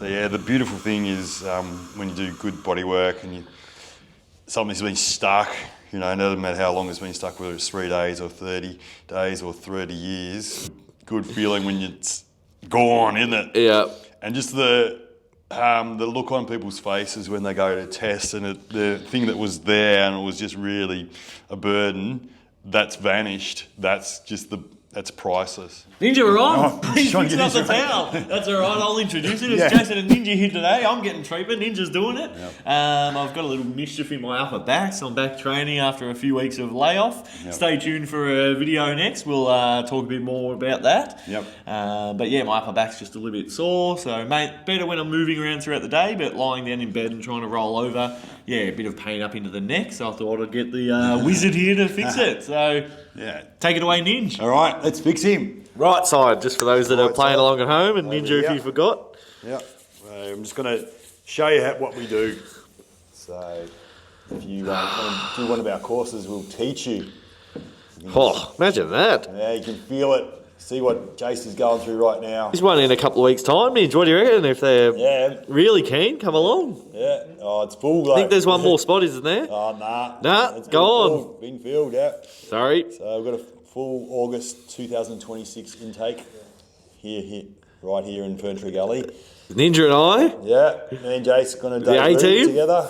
So yeah, the beautiful thing is when you do good body work and something's been stuck, you know, no matter how long it's been stuck, whether it's 3 days or 30 days or 30 years, good feeling when it's gone, isn't it? Yeah. And just the look on people's faces when they go to test, and the thing that was there and it was just really a burden, that's vanished. That's priceless. Ninja, we're on. Oh, He's trying to fixing get up the this right. towel. That's all right. I'll introduce it. It's Yeah. Jason and Ninja here today. I'm getting treatment. Ninja's doing it. Yep. I've got a little mischief in my upper back, so I'm back training after a few weeks of layoff. Yep. Stay tuned for a video next. We'll talk a bit more about that. Yep. But yeah, my upper back's just a little bit sore, so better when I'm moving around throughout the day, but lying down in bed and trying to roll over, yeah, a bit of pain up into the neck, so I thought I'd get the wizard here to fix it. So Yeah. take it away, Ninja. All right, let's fix him. Right side, just for those that are Right playing side. along at home, and Over Ninja here. if you forgot. Yeah. I'm just going to show you what we do. So if you want to do one of our courses, we'll teach you. Oh, imagine that. Yeah, you can feel it. See what Jason's going through right now. There's one in a couple of weeks' time, Ninja. What do you reckon? If they're Yeah. really keen, come along. Yeah. Oh, it's full. I think there's one more spot, isn't there? Oh, nah. Nah, It's go on. filled. Been filled, yeah. Sorry. So we've got a full August 2026 intake here, right here in Ferntree Gully. Ninja and I. Yeah, me and Jace going to The A team? together.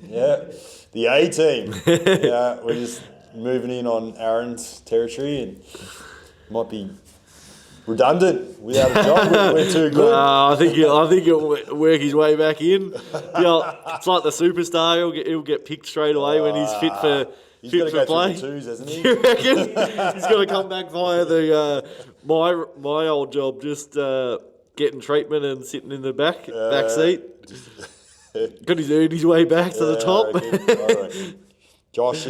Yeah, the A team. Yeah, we're just moving in on Aaron's territory and might be redundant without a job. We're too good. I think he'll work his way back in. It's like the superstar. He'll get picked straight away when he's fit for. He's got to go play. through the twos, hasn't he? You reckon? He's got to come back via the my old job, just getting treatment and sitting in the back seat. Got his way back to the top. I reckon. Josh.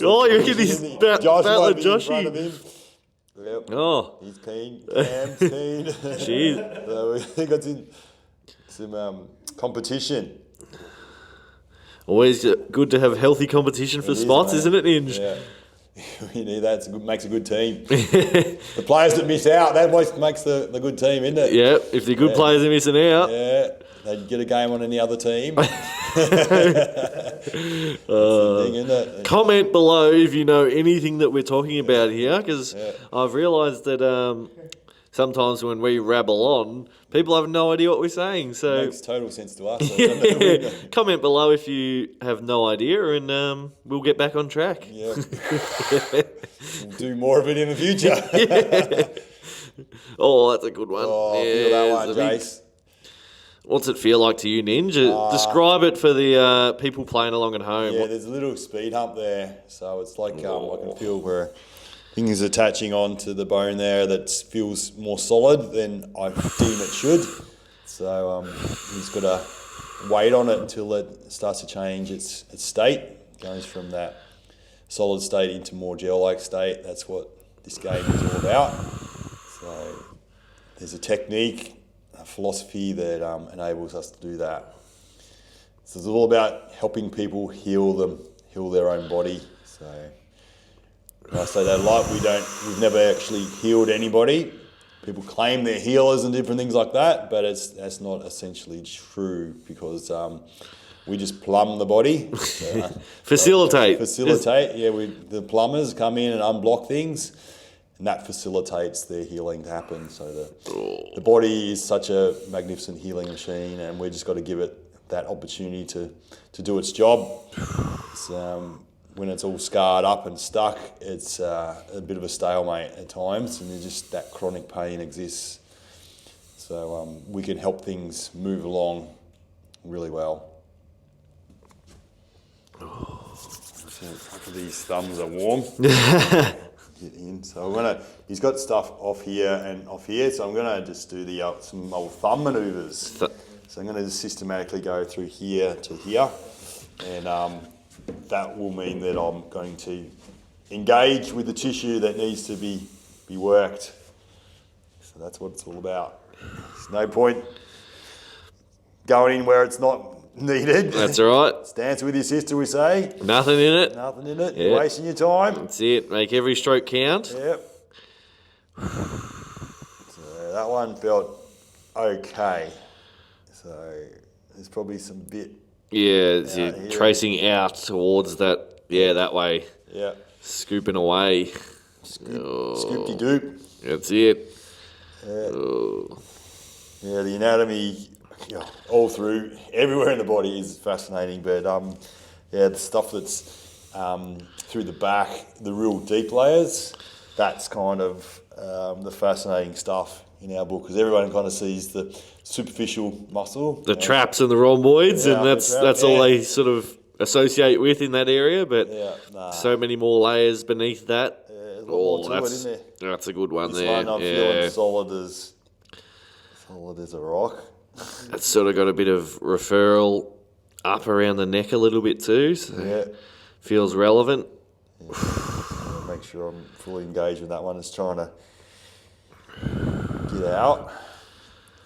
Oh, you reckon he's battling Joshy? Yep. Oh, He's keen. Cam's keen. jeez. So we got some competition. Always good to have healthy competition for spots, isn't it, Ninja? Yeah. We need that. Makes a good team. The players that miss out, that always makes the good team, isn't it? Yeah, if the good players are missing out. Yeah, they get a game on any other team. That's the thing, isn't it? Comment below if you know anything that we're talking about here, because I've realised that sometimes when we rabble on, people have no idea what we're saying. So Makes total sense to us. So comment below if you have no idea, and we'll get back on track. yeah. We'll do more of it in the future. Oh, that's a good one. Oh, feel that one, it's a big- Jace. What's it feel like to you, Ninja? Describe it for the people playing along at home. Yeah, there's a little speed hump there, so it's like I can feel where things attaching onto the bone there that feels more solid than I deem it should. So he's got to wait on it until it starts to change its state. It goes from that solid state into more gel-like state. That's what this game is all about. So there's a technique, a philosophy that enables us to do that. So it's all about helping people heal their own body. So I say that a lot. We've never actually healed anybody. People claim they're healers and different things like that, but that's not essentially true because we just plumb the body. Facilitate. Yeah, the plumbers come in and unblock things, and that facilitates their healing to happen. So the body is such a magnificent healing machine, and we just got to give it that opportunity to do its job. When it's all scarred up and stuck, it's a bit of a stalemate at times, and just that chronic pain exists. So we can help things move along really well. So these thumbs are warm. Get in. So he's got stuff off here and off here, so I'm gonna just do some old thumb maneuvers. So I'm gonna just systematically go through here to here, and that will mean that I'm going to engage with the tissue that needs to be worked. So that's what it's all about. There's no point going in where it's not needed. That's all right. Dance with your sister, we say. Nothing in it. Nothing in it. Yeah. You're wasting your time. That's it. Make every stroke count. Yep. So that one felt okay. So there's probably some bit. Yeah, out you're here. tracing out towards that. Yeah, that way. Yeah. Scooping away. Scoopty doop. That's it. Yeah, the anatomy, all through, everywhere in the body is fascinating. But the stuff that's through the back, the real deep layers, that's kind of the fascinating stuff in our book, because everyone kind of sees the superficial muscle, The traps and the rhomboids, Yeah, and that's the trap, all yeah. they sort of associate with in that area. But nah. so many more layers beneath that. There's a lot more to it, isn't there? That's a good one This there. one I'm feeling solid as a rock. It's sort of got a bit of referral up around the neck a little bit too, so feels relevant. Make sure I'm fully engaged with that one. It's trying to get out.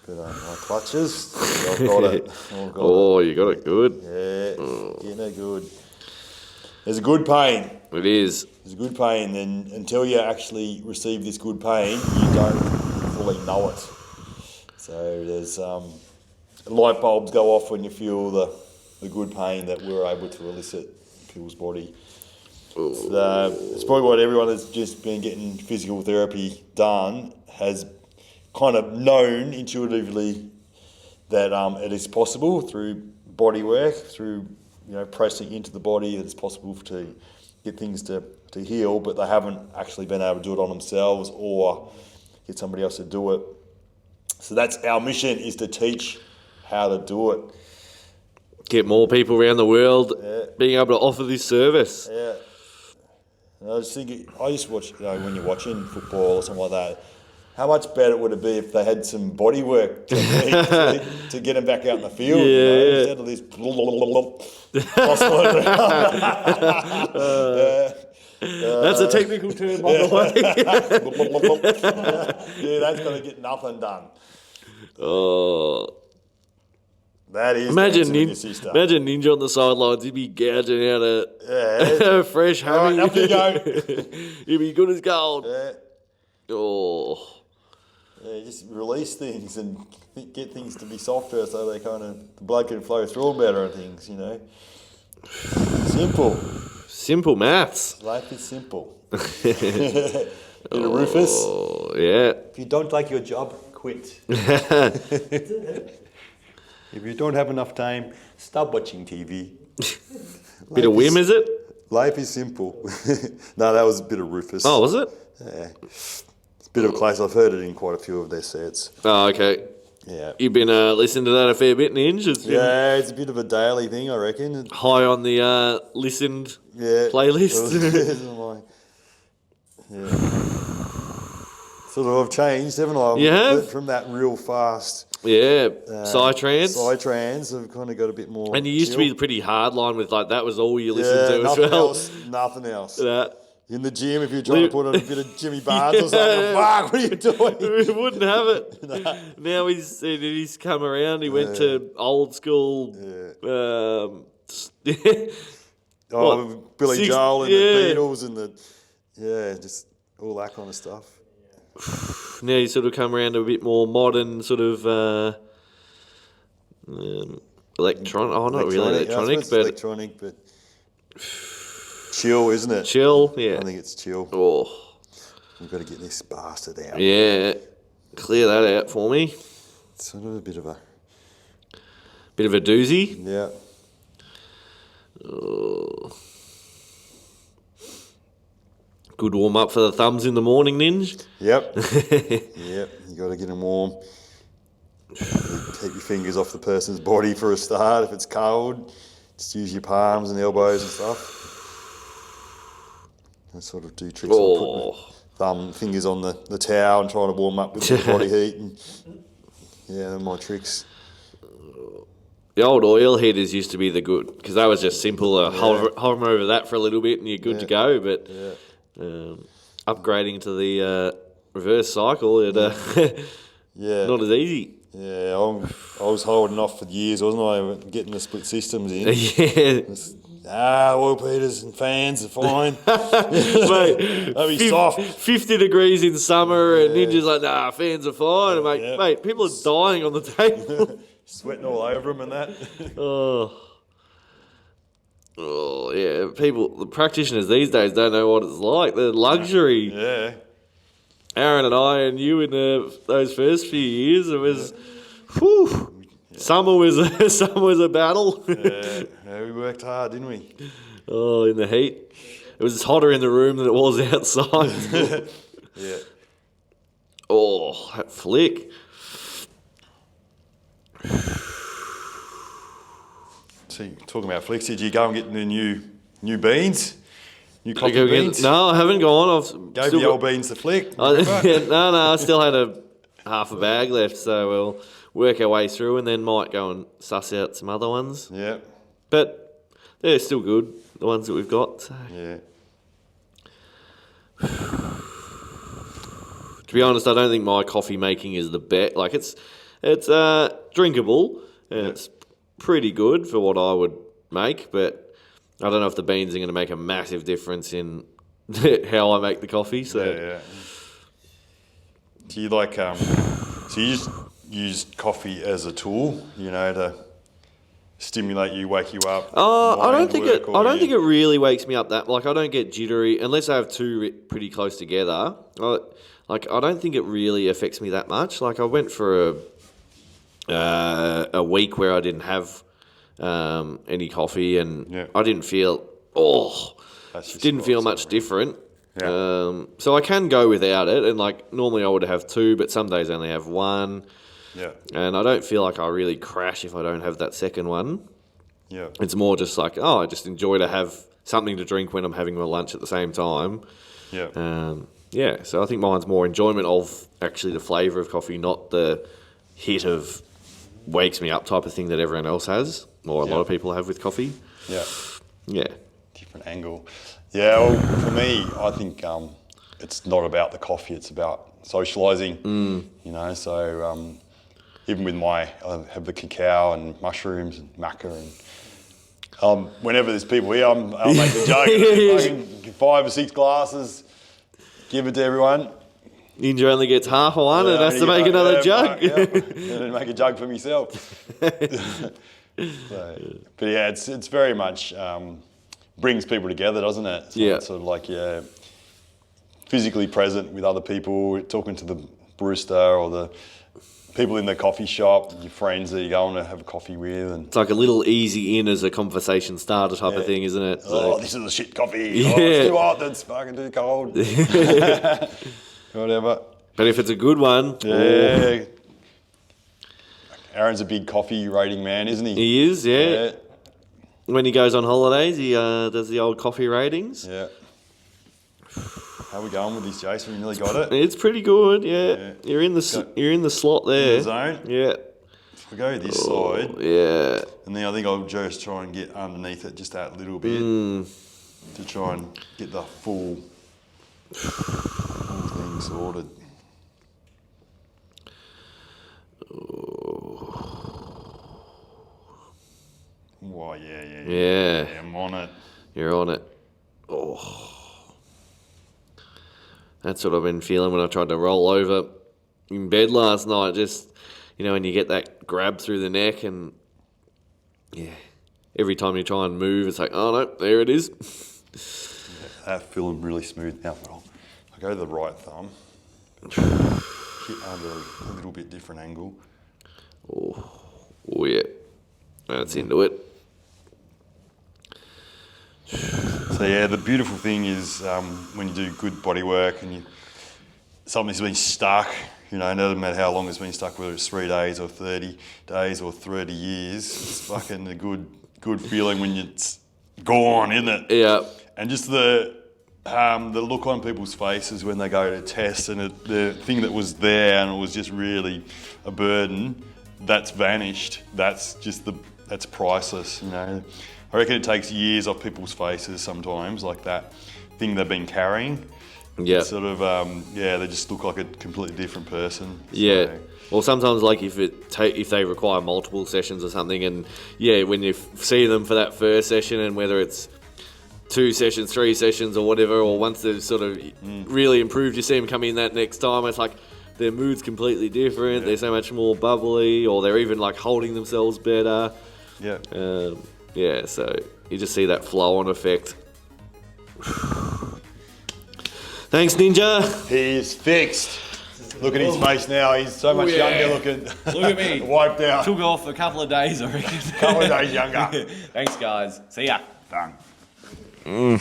But my clutches, I've got it. You got it good. Yeah, getting it good. There's a good pain. It is. There's a good pain, and until you actually receive this good pain, you don't fully know it. So there's light bulbs go off when you feel the good pain that we're able to elicit in people's body. It's probably what everyone that's just been getting physical therapy done has kind of known intuitively that it is possible through body work, through pressing into the body, that it's possible to get things to heal, but they haven't actually been able to do it on themselves or get somebody else to do it. So that's our mission, is to teach how to do it. Get more people around the world being able to offer this service. Yeah. And I just watch, when you're watching football or something like that, how much better would it be if they had some bodywork to get them back out in the field, instead of this That's a technical term, by the way. Yeah, that's going to get nothing done. Oh. That is Imagine your sister. Ninja on the sidelines. He'd be gouging out a fresh hammy. Right, up you go. He'd be good as gold. Yeah. Oh. Yeah, just release things and get things to be softer so they the blood can flow through better and things, Simple. Simple maths. Life is simple. Bit of Rufus. Oh, yeah. If you don't like your job, quit. If you don't have enough time, stop watching TV. Bit of whim, is it? Life is simple. No, that was a bit of Rufus. Oh, was it? Yeah. It's a bit of close. I've heard it in quite a few of their sets. Oh, okay. Yeah. You've been listening to that a fair bit, Ninja. It's been It's a bit of a daily thing, I reckon. high on the listened playlist. Sort of I've changed, haven't I? You have? From that real fast Psytrance. Psytrance, I've kind of got a bit more. And you used to be pretty hardline with that was all you listened to as nothing well. Nothing else. That. In the gym, if you're trying to put on a bit of Jimmy Barnes or something, fuck, what are you doing? We wouldn't have it. Now he's come around. He went to old school. Billy Joel and the Beatles and just all that kind of stuff. Now he's sort of come around to a bit more modern sort of electronic. Oh, not really electronic, but electronic, but chill, isn't it? Chill, yeah. I think it's chill. Oh, we've got to get this bastard out. Yeah, clear that out for me. It's sort of a bit of a doozy. Yeah. Oh. Good warm up for the thumbs in the morning, Ninja. Yep. Yep. You got to get them warm. Keep your fingers off the person's body for a start. If it's cold, just use your palms and elbows and stuff. And sort of do tricks on putting fingers on the towel and trying to warm up with the body heat. And they're my tricks. The old oil heaters used to be the good, because that was just simple. Hover over that for a little bit and you're good to go. But upgrading to the reverse cycle, not as easy. Yeah, I was holding off for years, wasn't I? Getting the split systems in. Oil heaters and fans are fine. Mate, they'll be soft. 50 degrees in summer and Ninja's like, fans are fine. Mate, people are dying on the table. sweating all over them and that. Oh yeah, the practitioners these days don't know what it's like. The luxury. Yeah. Aaron and I and you in those first few years, it was, whew, summer was a battle. Yeah, we worked hard, didn't we? Oh, in the heat. It was hotter in the room than it was outside. Yeah. Oh, that flick. So, talking about flicks, did you go and get the new beans? New coffee beans? No, I haven't gone. I've Gave the old beans the flick. No, I still had half a bag left, so we'll work our way through and then might go and suss out some other ones. Yeah. But they're still good, the ones that we've got. So. Yeah. To be honest, I don't think my coffee making is the best. Like it's drinkable and it's pretty good for what I would make, but I don't know if the beans are going to make a massive difference in how I make the coffee. So Yeah. Do you like so you just use coffee as a tool, to stimulate you, wake you up? I don't think it really wakes me up that. Like I don't get jittery unless I have two pretty close together. I don't think it really affects me that much. Like I went for a week where I didn't have any coffee and I didn't feel much different. Yeah. So I can go without it, and like normally I would have two, but some days I only have one. Yeah. And I don't feel like I really crash if I don't have that second one. Yeah. It's more just like, I just enjoy to have something to drink when I'm having my lunch at the same time. Yeah. So I think mine's more enjoyment of actually the flavour of coffee, not the hit of wakes me up type of thing that everyone else has, or a lot of people have with coffee. Yeah. Yeah. Different angle. Yeah, well, for me, I think it's not about the coffee, it's about socialising, so even with I have the cacao and mushrooms and maca and whenever there's people here, I'll make the jug, 5 or 6 glasses, give it to everyone. Ninja only gets half of one and has to make another jug. And then make a jug for myself. But yeah, it's very much brings people together, doesn't it? So it's sort of like physically present with other people, talking to the barista or the people in the coffee shop, your friends that you're going to have a coffee with. And it's like a little easy in as a conversation starter type of thing, isn't it? Oh, this is a shit coffee. Oh, it's too hot, that's fucking too cold. Whatever. But if it's a good one... Yeah. Aaron's a big coffee rating man, isn't he? He is, yeah. When he goes on holidays, he does the old coffee ratings. Yeah. How are we going with this, Jason? We nearly got it. It's pretty good, yeah. You're in the slot there. In the zone? Yeah. If we go this side. Yeah. And then I think I'll just try and get underneath it just that little bit to try and get the full thing sorted. Oh, yeah. I'm on it. You're on it. Oh. That's what I've been feeling when I tried to roll over in bed last night. Just, when you get that grab through the neck and, every time you try and move, it's like, oh, no, there it is. That feeling really smooth now, but I'll go to the right thumb. Hit under a little bit different angle. Oh yeah. That's into it. So yeah, the beautiful thing is when you do good body work and something's been stuck, no matter how long it's been stuck, whether it's 3 days or 30 days or 30 years, it's fucking a good feeling when it's gone, isn't it? Yeah. And just the look on people's faces when they go to test and the thing that was there and it was just really a burden, that's vanished. That's priceless, I reckon it takes years off people's faces sometimes, like that thing they've been carrying. Yeah. Sort of, they just look like a completely different person. Yeah. So. Well, sometimes like if they require multiple sessions or something, and when you see them for that first session, and whether it's 2 sessions, 3 sessions, or whatever, or once they've sort of really improved, you see them come in that next time. It's like, their mood's completely different. They're so much more bubbly, or they're even like holding themselves better. Yeah. Yeah, so you just see that flow-on effect. Thanks, Ninja. He's fixed. Look at his face now. He's so much younger looking. Look at me. Wiped out. Took off a couple of days, I reckon. Couple of days younger. Thanks, guys. See ya. Done.